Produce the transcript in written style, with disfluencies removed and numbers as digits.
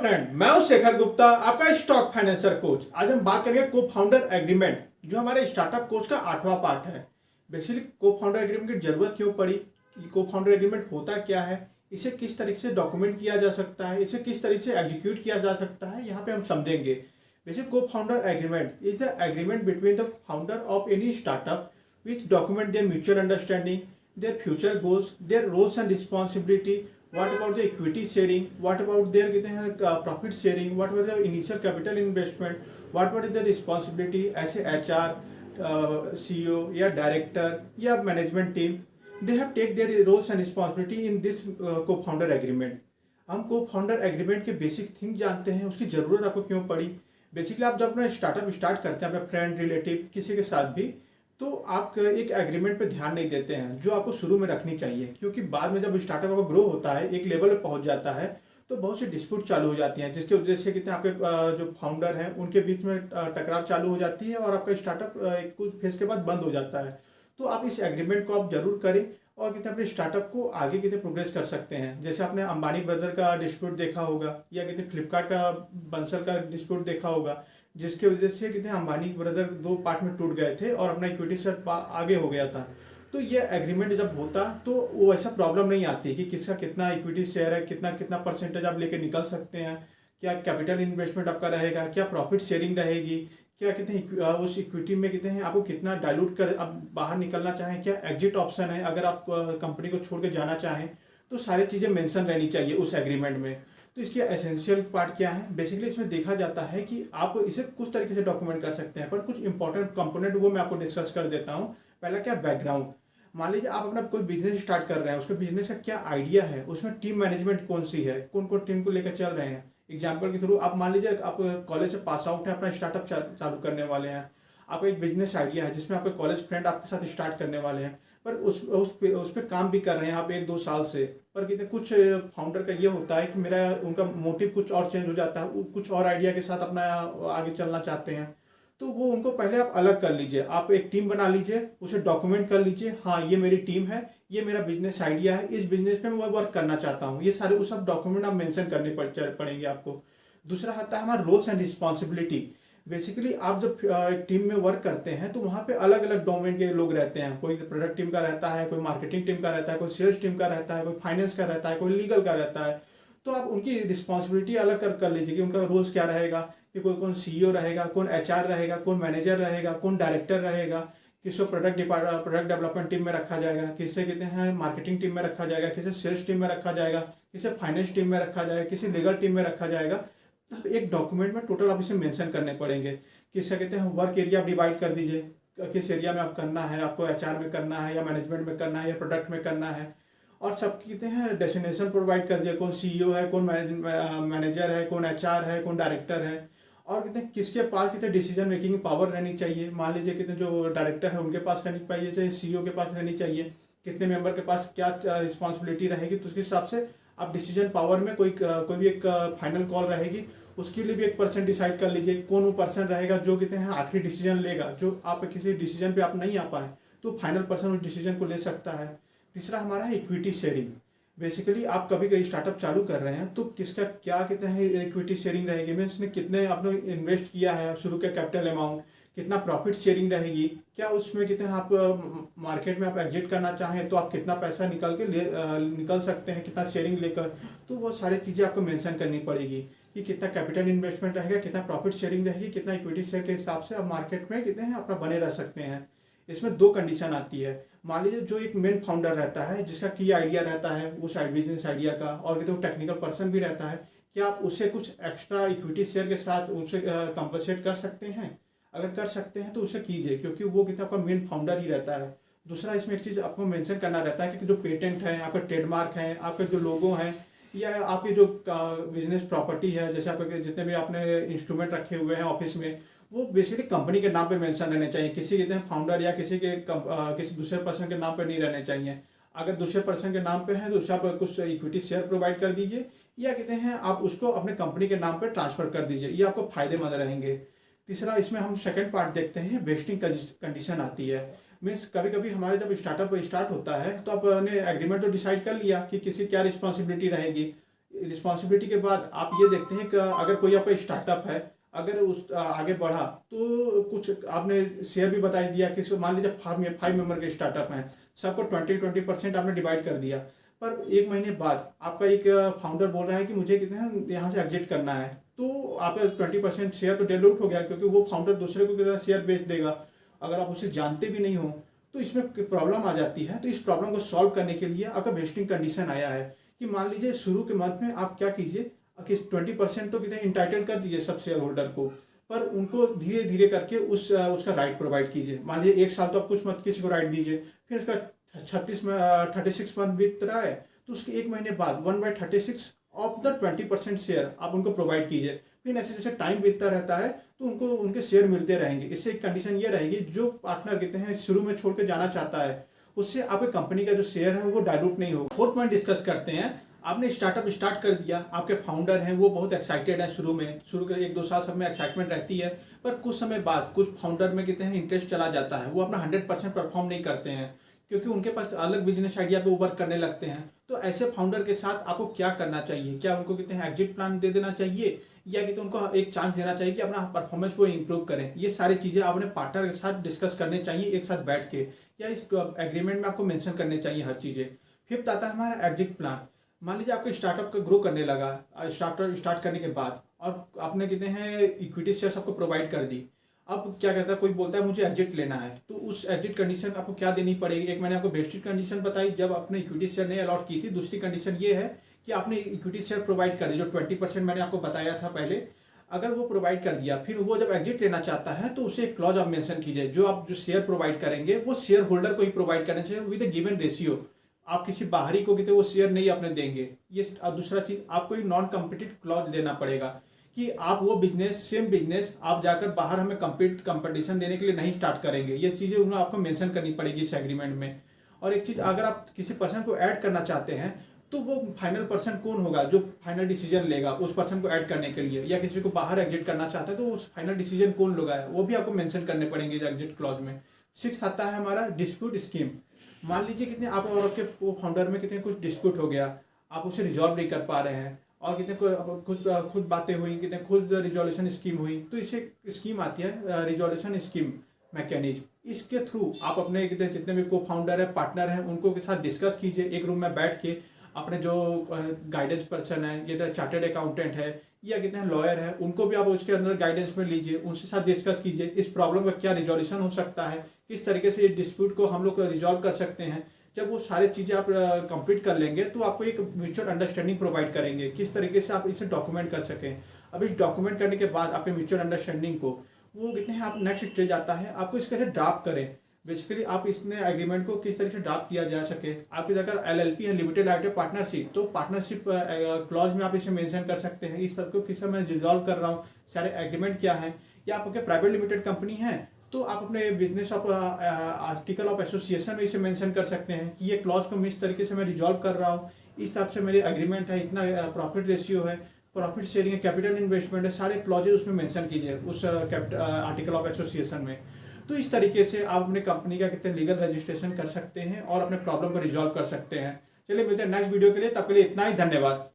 Friend, मैं हूं शेखर गुप्ता, आपका स्टॉक फाइनेंसर कोच। आज हम बात करेंगे को फाउंडर एग्रीमेंट, जो हमारे स्टार्टअप कोच का 8वां पार्ट है। बेसिकली को फाउंडर एग्रीमेंट की जरूरत क्यों पड़ी, को फाउंडर एग्रीमेंट होता क्या है, इसे किस तरीके से डॉक्यूमेंट किया जा सकता है, इसे किस तरीके से एग्जीक्यूट किया जा सकता है, यहाँ पे हम समझेंगे। बेसिकली को founder agreement is the agreement between the founder of any startup which document their mutual understanding, their future goals, their roles and responsibility. What about the equity sharing? What about their कहते हैं profit sharing? What about the initial capital investment? What about the responsibility ऐसे HR, CEO या director या management team? They have take their roles and responsibility in this co-founder agreement. हम co-founder agreement के basic thing जानते हैं, उसकी ज़रूरत आपको क्यों पड़ी। बेसिकली आप जब अपना स्टार्टअप स्टार्ट करते हैं अपने फ्रेंड रिलेटिव किसी के साथ भी, तो आप एक एग्रीमेंट पे ध्यान नहीं देते हैं जो आपको शुरू में रखनी चाहिए, क्योंकि बाद में जब स्टार्टअप आपका ग्रो होता है, एक लेवल पे पहुंच जाता है, तो बहुत सी डिस्प्यूट चालू हो जाती हैं, जिसके वजह से कितने आपके जो फाउंडर हैं उनके बीच में टकराव चालू हो जाती है और आपका स्टार्टअप कुछ फेज के बाद बंद हो जाता है। तो आप इस एग्रीमेंट को आप जरूर करें और कितने अपने स्टार्टअप को आगे कितने प्रोग्रेस कर सकते हैं। जैसे आपने अंबानी ब्रदर का डिस्प्यूट देखा होगा या कितने फ्लिपकार्ट का बंसल का डिस्प्यूट देखा होगा, जिसके वजह से कितने अंबानी ब्रदर 2 पार्ट में टूट गए थे और अपना इक्विटी से आगे हो गया था। तो ये एग्रीमेंट जब होता तो वो ऐसा प्रॉब्लम नहीं आती कि किसका कितना इक्विटी शेयर है, कितना कितना परसेंटेज आप लेके निकल सकते हैं, क्या कैपिटल इन्वेस्टमेंट आपका रहेगा, क्या प्रॉफिट शेयरिंग रहेगी, क्या कितने उस इक्विटी में कितने हैं, आपको कितना डाइल्यूट कर आप बाहर निकलना चाहें, क्या एग्जिट ऑप्शन है अगर आप कंपनी को छोड़ के जाना चाहें, तो सारी चीज़ें मेंशन रहनी चाहिए उस एग्रीमेंट में। तो इसके एसेंशियल पार्ट क्या है, बेसिकली इसमें देखा जाता है कि आप इसे कुछ तरीके से डॉक्यूमेंट कर सकते हैं, पर कुछ इंपॉर्टेंट कंपोनेंट वो मैं आपको डिस्कस कर देता हूँ। पहला क्या, बैकग्राउंड। मान लीजिए आप अपना कोई बिजनेस स्टार्ट कर रहे हैं, उसके बिजनेस का क्या आइडिया है, उसमें टीम मैनेजमेंट कौन सी है, कौन कौन टीम को लेकर चल रहे हैं। एग्जाम्पल के थ्रू आप मान लीजिए आप कॉलेज से पास आउट है, अपना स्टार्टअप चालू करने वाले हैं, आपका एक बिजनेस आइडिया है जिसमें आपके कॉलेज फ्रेंड आपके साथ स्टार्ट करने वाले हैं, पर उस पे काम भी कर रहे हैं आप 1-2 साल से। पर कितने कुछ फाउंडर का ये होता है कि मेरा उनका मोटिव कुछ और चेंज हो जाता है, कुछ और आइडिया के साथ अपना आगे चलना चाहते हैं। तो वो उनको पहले आप अलग कर लीजिए, आप एक टीम बना लीजिए, उसे डॉक्यूमेंट कर लीजिए, हाँ ये मेरी टीम है, ये मेरा बिजनेस आइडिया है, इस बिजनेस में मैं वर्क करना चाहता हूँ। ये सारे वो सब डॉक्यूमेंट आप मेंशन करने पड़ेंगे आपको। दूसरा आता है हमारा रोल्स एंड रिस्पॉन्सिबिलिटी। बेसिकली आप जब एक टीम में वर्क करते हैं तो वहाँ पे अलग अलग डोमेन के लोग रहते हैं। कोई प्रोडक्ट टीम का रहता है, कोई मार्केटिंग टीम का रहता है, कोई सेल्स टीम का रहता है, कोई फाइनेंस का रहता है, कोई लीगल का रहता है। तो आप उनकी रिस्पॉन्सिबिलिटी अलग कर लीजिए कि उनका रोल्स क्या रहेगा, कि कोई कौन सीईओ रहेगा, कौन एचआर रहेगा, कौन मैनेजर रहेगा, कौन डायरेक्टर रहेगा, किसको प्रोडक्ट डेवलपमेंट टीम में रखा जाएगा, किसे कहते हैं मार्केटिंग टीम में रखा जाएगा, किसे सेल्स टीम में रखा जाएगा, किसे फाइनेंस टीम में रखा जाएगा, किसी लीगल टीम में रखा जाएगा। अब एक डॉक्यूमेंट में टोटल आप इसे मेंशन करने पड़ेंगे। किससे कहते हैं वर्क एरिया आप डिवाइड कर दीजिए, किस एरिया में आप करना है, आपको एचआर में करना है या मैनेजमेंट में करना है या प्रोडक्ट में करना है। और सब कहते हैं डेस्टिनेशन प्रोवाइड कर दिया, कौन सीईओ है, कौन मैनेजर है, कौन एचआर है, कौन डायरेक्टर है, और कितने किसके पास कितने डिसीजन मेकिंग पावर रहनी चाहिए। मान लीजिए कितने जो डायरेक्टर है उनके पास रहनी चाहिए, सीईओ के पास रहनी चाहिए, कितने मेंबर के पास क्या रिस्पॉन्सिबिलिटी रहेगी, तो उसके हिसाब से आप डिसीजन पावर में कोई भी एक फाइनल कॉल रहेगी, उसके लिए भी एक पर्सन डिसाइड कर लीजिए। कौन वो पर्सन रहेगा जो कहते हैं आखिरी डिसीजन लेगा, जो आप किसी डिसीजन पे आप नहीं आ पाए तो फाइनल पर्सन उस डिसीजन को ले सकता है। तीसरा हमारा है इक्विटी शेयरिंग। बेसिकली आप कभी कभी स्टार्टअप चालू कर रहे हैं तो किसका क्या कहते हैं इक्विटी शेयरिंग रहेगी, मीन्स ने कितने आपने इन्वेस्ट किया है, शुरू के कैपिटल अमाउंट, कितना प्रॉफिट शेयरिंग रहेगी, क्या उसमें कितने आप मार्केट में आप एग्जिट करना चाहें तो आप कितना पैसा निकल सकते हैं, कितना शेयरिंग लेकर। तो वो सारी चीज़ें आपको मेंशन करनी पड़ेगी कि कितना कैपिटल इन्वेस्टमेंट रहेगा, कितना प्रॉफिट शेयरिंग रहेगी, कितना इक्विटी शेयर के हिसाब से आप मार्केट में कितने हैं अपना बने रह सकते हैं। इसमें 2 कंडीशन आती है। मान लीजिए जो एक मेन फाउंडर रहता है जिसका की आइडिया रहता है उस बिजनेस आइडिया का, और कितने टेक्निकल पर्सन भी रहता है, क्या आप उससे कुछ एक्स्ट्रा इक्विटी शेयर के साथ उनसे कंपनसेट कर सकते हैं। अगर कर सकते हैं तो उसे कीजिए, क्योंकि वो कितना आपका मेन फाउंडर ही रहता है। दूसरा इसमें एक चीज़ आपको मेंशन करना रहता है कि जो पेटेंट है, आपका ट्रेडमार्क है, आपके जो लोगो हैं, या आपकी जो बिजनेस प्रॉपर्टी है, जैसे आपके जितने भी आपने इंस्ट्रूमेंट रखे हुए हैं ऑफिस में, वो बेसिकली कंपनी के नाम पे मेंशन रहने चाहिए, किसी के फाउंडर या किसी दूसरे पर्सन के नाम पे नहीं रहने चाहिए। अगर दूसरे पर्सन के नाम पे है तो उससे आप कुछ इक्विटी शेयर प्रोवाइड कर दीजिए, या कहते हैं आप उसको अपने कंपनी के नाम पे ट्रांसफर कर दीजिए, ये आपको फायदेमंद रहेंगे। तीसरा इसमें हम सेकंड पार्ट देखते हैं, वेस्टिंग कंडीशन आती है। मीन्स कभी कभी हमारे जब स्टार्टअप स्टार्ट होता है तो आपने एग्रीमेंट तो डिसाइड कर लिया कि किसी क्या रिस्पॉन्सिबिलिटी रहेगी, रिस्पॉन्सिबिलिटी के बाद आप ये देखते हैं कि अगर कोई आपका स्टार्टअप है, अगर उस आगे बढ़ा तो कुछ आपने शेयर भी बता दिया कि मान लीजिए 5 मेंबर के स्टार्टअप हैं, सबको 20% आपने डिवाइड कर दिया। पर 1 महीने बाद आपका एक फाउंडर बोल रहा है कि मुझे कितने यहाँ से एग्जिट करना है, तो आपका 20% शेयर तो डिलूट हो गया, क्योंकि वो फाउंडर दूसरे को कितना शेयर बेच देगा अगर आप उसे जानते भी नहीं हो, तो इसमें प्रॉब्लम आ जाती है। तो इस प्रॉब्लम को सॉल्व करने के लिए आपका वेस्टिंग कंडीशन आया है कि मान लीजिए शुरू के मंथ में आप क्या कीजिए कि 20% तो कितने इंटाइटल कर दीजिए सब शेयर होल्डर को, पर उनको धीरे धीरे करके उसका राइट प्रोवाइड कीजिए। मान लीजिए 1 साल तो आप कुछ मत किसी को राइट दीजिए, फिर उसका 36 मंथ बीत रहा है तो उसके 1 महीने बाद 1/36 ऑफ द 20% शेयर आप उनको प्रोवाइड कीजिए। फिर ऐसे जैसे टाइम बीतता रहता है तो उनको उनके शेयर मिलते रहेंगे। इससे एक कंडीशन ये रहेगी, जो पार्टनर कहते हैं शुरू में छोड़ के जाना चाहता है, उससे आपके कंपनी का जो शेयर है वो डाइल्यूट नहीं होगा। 4th पॉइंट डिस्कस करते हैं। आपने स्टार्टअप स्टार्ट कर दिया, आपके फाउंडर हैं वो बहुत एक्साइटेड हैं, शुरू के 1-2 साल सब में एक्साइटमेंट रहती है, पर कुछ समय बाद कुछ फाउंडर में कहते हैं इंटरेस्ट चला जाता है, वो अपना 100% परफॉर्म नहीं करते हैं, क्योंकि उनके पास अलग बिजनेस आइडिया पे वर्क करने लगते हैं। तो ऐसे फाउंडर के साथ आपको क्या करना चाहिए? क्या उनको कहते हैं एग्जिट प्लान दे देना चाहिए, या कि तो उनको एक चांस देना चाहिए कि अपना परफॉर्मेंस वो इंप्रूव करें? ये सारी चीज़ें अपने पार्टनर के साथ डिस्कस करने चाहिए एक साथ बैठ के, या इस एग्रीमेंट में आपको मेंशन करने चाहिए हर चीज़ें। 5th आता है हमारा एग्जिट प्लान। मान लीजिए आपका स्टार्टअप का ग्रो करने लगा, स्टार्ट करने के बाद, और आपने कहते हैं इक्विटी शेयर आपको प्रोवाइड कर दी। अब क्या करता है, कोई बोलता है मुझे एग्जिट लेना है, तो उस एग्जिट कंडीशन आपको क्या देनी पड़ेगी? एक मैंने आपको बेस्टेड कंडीशन बताई जब आपने इक्विटी शेयर नहीं अलॉट की थी। दूसरी कंडीशन ये है कि आपने इक्विटी शेयर प्रोवाइड कर दी, जो 20% मैंने आपको बताया था पहले, अगर वो प्रोवाइड कर दिया, फिर वो जब एग्जिट लेना चाहता है तो उसे एक क्लॉज आप मेंशन कीजिए, जो शेयर प्रोवाइड करेंगे वो शेयर होल्डर को ही प्रोवाइड करना चाहिए विद अ गिवन रेशियो। आप किसी बाहरी को कितने वो शेयर नहीं अपने देंगे। ये दूसरा चीज, आपको एक नॉन कम्पिटिटिव क्लॉज लेना पड़ेगा कि आप वो सेम बिजनेस आप जाकर बाहर हमें कंपटीशन देने के लिए नहीं स्टार्ट करेंगे। ये चीज़ें उन्हें आपको मेंशन करनी पड़ेगी इस एग्रीमेंट में। और एक चीज़, अगर आप किसी पर्सन को ऐड करना चाहते हैं तो वो फाइनल पर्सन कौन होगा जो फाइनल डिसीजन लेगा उस पर्सन को ऐड करने के लिए, या किसी को बाहर एग्जिट करना चाहते हैं तो उस फाइनल डिसीजन कौन लोग है वो भी आपको मेंशन करने पड़ेंगे एग्जिट क्लॉज में। 6th आता है हमारा डिस्प्यूट स्कीम। मान लीजिए कितने आप और आपके फाउंडर में कितने कुछ डिस्प्यूट हो गया, आप उसे रिजॉल्व नहीं कर पा रहे हैं, और कितने कुछ खुद बातें हुई, कितने खुद रिजोल्यूशन स्कीम हुई, तो इसे स्कीम आती है रिजोल्यूशन स्कीम मैकेनिज्म। इसके थ्रू आप अपने कितने जितने भी को फाउंडर है, पार्टनर हैं, उनको के साथ डिस्कस कीजिए एक रूम में बैठ के। अपने जो गाइडेंस पर्सन है, ये चार्टर्ड अकाउंटेंट है या कितने लॉयर है, उनको भी आप उसके अंदर गाइडेंस में लीजिए, उनसे साथ डिस्कस कीजिए इस प्रॉब्लम का क्या रिजोल्यूशन हो सकता है, किस तरीके से ये डिस्प्यूट को हम लोग रिजॉल्व कर सकते हैं। जब वो सारी चीज़ें आप कंप्लीट कर लेंगे तो आपको एक म्यूचुअल अंडरस्टैंडिंग प्रोवाइड करेंगे, किस तरीके से आप इसे डॉक्यूमेंट कर सकें। अब इस डॉक्यूमेंट करने के बाद आपके म्यूचुअल अंडरस्टैंडिंग को वो कितने हैं, आप नेक्स्ट स्टेज आता है आपको इसके कैसे ड्राफ्ट करें। बेसिकली आप इसमें एग्रीमेंट को किस तरीके से ड्राफ्ट किया जा सके। आपकी अगर LLP है, लिमिटेड लाइबिलिटी पार्टनरशिप, तो पार्टनरशिप क्लॉज में आप इसे मेंशन कर सकते हैं इस सबको किस मैं रिजॉल्व कर रहा हूँ, सारे एग्रीमेंट क्या है। या आपके प्राइवेट लिमिटेड कंपनी है तो आप अपने business of article of association में इसे मेंशन कर सकते हैं कि ये क्लॉज को इस तरीके से मैं रिजॉल्व कर रहा हूँ, इस हिसाब से मेरे एग्रीमेंट है, इतना प्रॉफिट रेशियो है, प्रॉफिट शेयरिंग है, कैपिटल इन्वेस्टमेंट है, सारे क्लॉजेज उसमें मेंशन कीजिए उस आर्टिकल ऑफ एसोसिएशन में। तो इस तरीके से आप अपने कंपनी का कितने लीगल रजिस्ट्रेशन कर सकते हैं और अपने प्रॉब्लम को रिजॉल्व कर सकते हैं। चलिए मिलते हैं नेक्स्ट वीडियो के लिए, तब के लिए इतना ही, धन्यवाद।